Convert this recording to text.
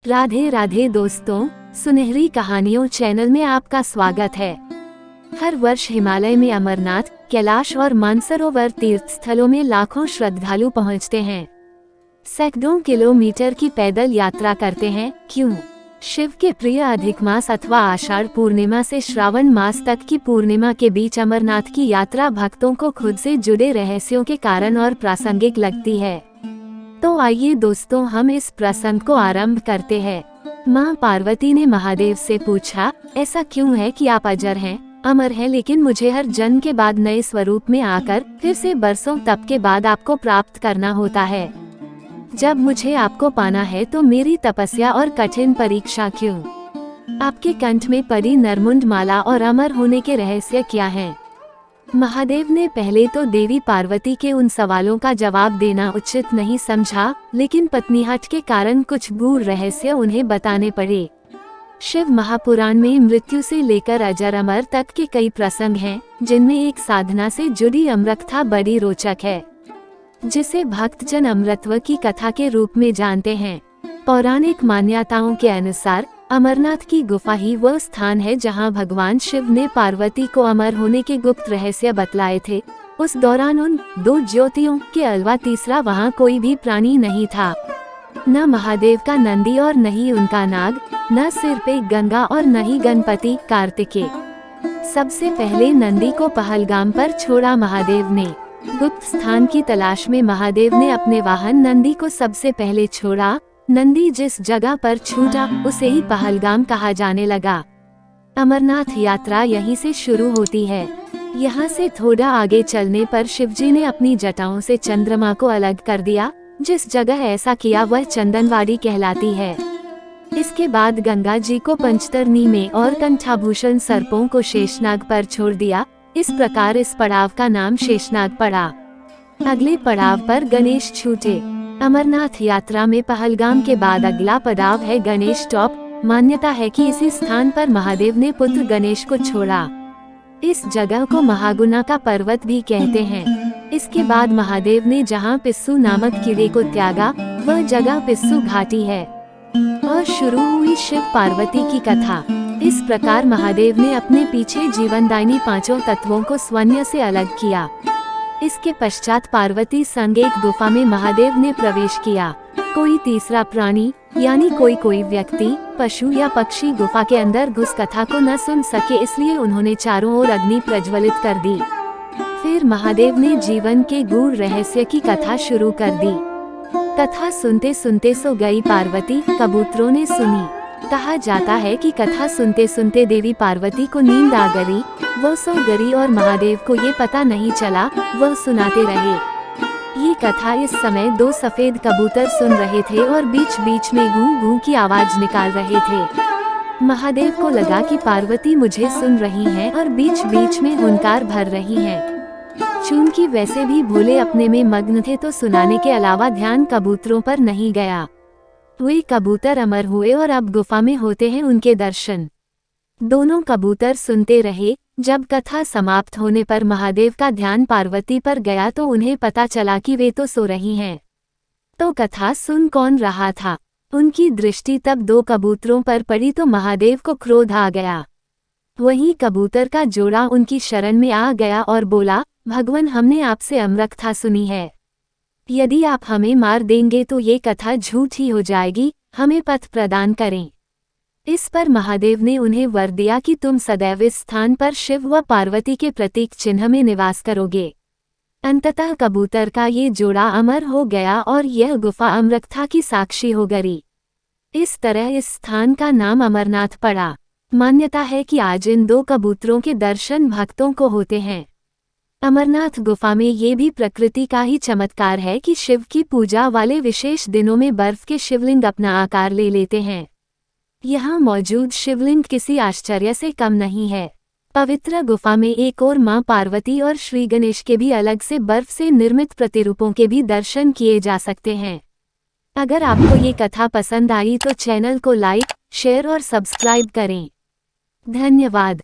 राधे राधे दोस्तों, सुनहरी कहानियों चैनल में आपका स्वागत है। हर वर्ष हिमालय में अमरनाथ, कैलाश और मानसरोवर तीर्थ स्थलों में लाखों श्रद्धालु पहुंचते हैं। सैकड़ों किलोमीटर की पैदल यात्रा करते हैं। क्यों? शिव के प्रिय अधिक मास अथवा आषाढ़ पूर्णिमा से श्रावण मास तक की पूर्णिमा के बीच अमरनाथ की यात्रा भक्तों को खुद से जुड़े रहस्यों के कारण और प्रासंगिक लगती है। तो आइए दोस्तों, हम इस प्रसंग को आरंभ करते हैं। माँ पार्वती ने महादेव से पूछा, ऐसा क्यों है कि आप अजर हैं, अमर हैं, लेकिन मुझे हर जन्म के बाद नए स्वरूप में आकर फिर से बरसों तप के बाद आपको प्राप्त करना होता है। जब मुझे आपको पाना है तो मेरी तपस्या और कठिन परीक्षा क्यों? आपके कंठ में पड़ी नरमुंड माला और अमर होने के रहस्य क्या हैं? महादेव ने पहले तो देवी पार्वती के उन सवालों का जवाब देना उचित नहीं समझा, लेकिन पत्नीहट के कारण कुछ गूढ़ रहस्य उन्हें बताने पड़े। शिव महापुराण में मृत्यु से लेकर अजर अमर तक के कई प्रसंग हैं, जिनमें एक साधना से जुड़ी अमरकथा बड़ी रोचक है, जिसे भक्तजन अमृतत्व की कथा के रूप में जानते हैं। पौराणिक मान्यताओं के अनुसार अमरनाथ की गुफा ही वह स्थान है जहां भगवान शिव ने पार्वती को अमर होने के गुप्त रहस्य बतलाए थे। उस दौरान उन दो ज्योतियों के अलावा तीसरा वहां कोई भी प्राणी नहीं था। न महादेव का नंदी और न ही उनका नाग, न सिर पे गंगा और न ही गणपति कार्तिकेय। सबसे पहले नंदी को पहलगाम पर छोड़ा महादेव ने। गुप्त स्थान की तलाश में महादेव ने अपने वाहन नंदी को सबसे पहले छोड़ा। नंदी जिस जगह पर छूटा उसे ही पहलगाम कहा जाने लगा। अमरनाथ यात्रा यहीं से शुरू होती है। यहाँ से थोड़ा आगे चलने पर शिवजी ने अपनी जटाओं से चंद्रमा को अलग कर दिया। जिस जगह ऐसा किया वह चंदनवाड़ी कहलाती है। इसके बाद गंगा जी को पंचतरणी में और कंठाभूषण सर्पों को शेषनाग पर छोड़ दिया। इस प्रकार इस पड़ाव का नाम शेषनाग पड़ा। अगले पड़ाव पर गणेश छूटे। अमरनाथ यात्रा में पहलगाम के बाद अगला पड़ाव है गणेश टॉप। मान्यता है कि इसी स्थान पर महादेव ने पुत्र गणेश को छोड़ा। इस जगह को महागुना का पर्वत भी कहते हैं। इसके बाद महादेव ने जहां पिस्सू नामक कीड़े को त्यागा, वह जगह पिस्सू घाटी है। और शुरू हुई शिव पार्वती की कथा। इस प्रकार महादेव ने अपने पीछे जीवनदायिनी पांचों तत्वों को स्वयं से अलग किया। इसके पश्चात पार्वती संग एक गुफा में महादेव ने प्रवेश किया। कोई तीसरा प्राणी यानी कोई व्यक्ति, पशु या पक्षी गुफा के अंदर घुस कथा को न सुन सके, इसलिए उन्होंने चारों ओर अग्नि प्रज्वलित कर दी। फिर महादेव ने जीवन के गूढ़ रहस्य की कथा शुरू कर दी। कथा सुनते सुनते सो गई पार्वती, कबूतरों ने सुनी। कहा जाता है कि कथा सुनते सुनते देवी पार्वती को नींद आ गई। वह सो गई और महादेव को ये पता नहीं चला, वह सुनाते रहे। ये कथा इस समय दो सफेद कबूतर सुन रहे थे और बीच बीच में गूं गूं की आवाज निकाल रहे थे। महादेव को लगा कि पार्वती मुझे सुन रही हैं और बीच बीच में हुंकार भर रही हैं। चूंकि वैसे भी भोले अपने में मग्न थे तो सुनाने के अलावा ध्यान कबूतरों पर नहीं गया। वे कबूतर अमर हुए और अब गुफा में होते हैं उनके दर्शन। दोनों कबूतर सुनते रहे। जब कथा समाप्त होने पर महादेव का ध्यान पार्वती पर गया तो उन्हें पता चला कि वे तो सो रही हैं। तो कथा सुन कौन रहा था? उनकी दृष्टि तब दो कबूतरों पर पड़ी तो महादेव को क्रोध आ गया। वहीं कबूतर का जोड़ा उनकी शरण में आ गया और बोला, भगवान, हमने आपसे अमरकथा सुनी है। यदि आप हमें मार देंगे तो ये कथा झूठ ही हो जाएगी, हमें पथ प्रदान करें। इस पर महादेव ने उन्हें वर दिया कि तुम सदैव इस स्थान पर शिव व पार्वती के प्रतीक चिन्ह में निवास करोगे। अंततः कबूतर का ये जोड़ा अमर हो गया और यह गुफा अमरकथा की साक्षी हो गई। इस तरह इस स्थान का नाम अमरनाथ पड़ा। मान्यता है कि आज इन दो कबूतरों के दर्शन भक्तों को होते हैं। अमरनाथ गुफा में ये भी प्रकृति का ही चमत्कार है कि शिव की पूजा वाले विशेष दिनों में बर्फ के शिवलिंग अपना आकार ले लेते हैं। यहाँ मौजूद शिवलिंग किसी आश्चर्य से कम नहीं है। पवित्र गुफा में एक और मां पार्वती और श्री गणेश के भी अलग से बर्फ से निर्मित प्रतिरूपों के भी दर्शन किए जा सकते हैं। अगर आपको ये कथा पसंद आई तो चैनल को लाइक, शेयर और सब्सक्राइब करें। धन्यवाद।